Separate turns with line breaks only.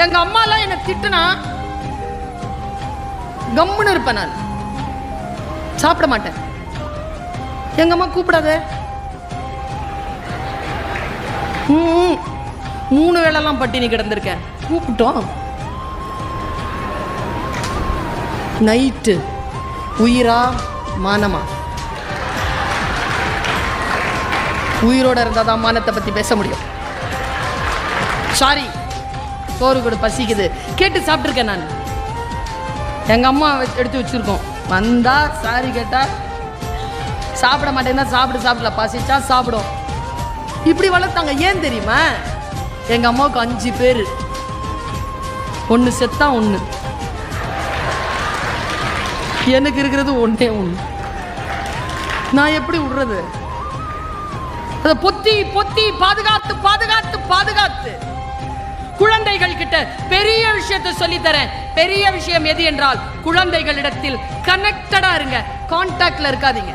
எங்க அம்மா எல்லாம் என்ன திட்டுனா கம்முன்னு இருப்பேன், நான் சாப்பிட மாட்டேன். எங்க அம்மா கூப்பிடாத, 3 வேளைலாம் பட்டினி கிடந்திருக்கேன். கூப்பிட்டோம் நைட்டு உயிரா மானமா? உயிரோட இருந்தாதான் மானத்தை பத்தி பேச முடியும். சாரி, சோறு கூட பசிக்குது கேட்டு சாப்பிட்டுருக்கேன் நான். எங்க அம்மா எடுத்து வச்சிருக்கோம், வந்தா சாரி கேட்டா சாப்பிட மாட்டேன்னா சாப்பிடல, பசிச்சா சாப்பிடும். இப்படி வளர்த்தாங்க. ஏன் தெரியுமா? எங்க அம்மாவுக்கு 5 பேர், 1 செத்தா 1, எனக்கு இருக்கிறது 1 நான் எப்படி விடுறது? அதை பொத்தி பொத்தி பாதுகாத்து பாதுகாத்து பாதுகாத்து குழந்தைகள் கிட்ட பெரிய விஷயத்தை சொல்லி தரேன். பெரிய விஷயம் எது என்றால், குழந்தைகளிடத்தில் கனெக்டடா இருங்க, கான்டாக்ட்ல இருக்காதீங்க.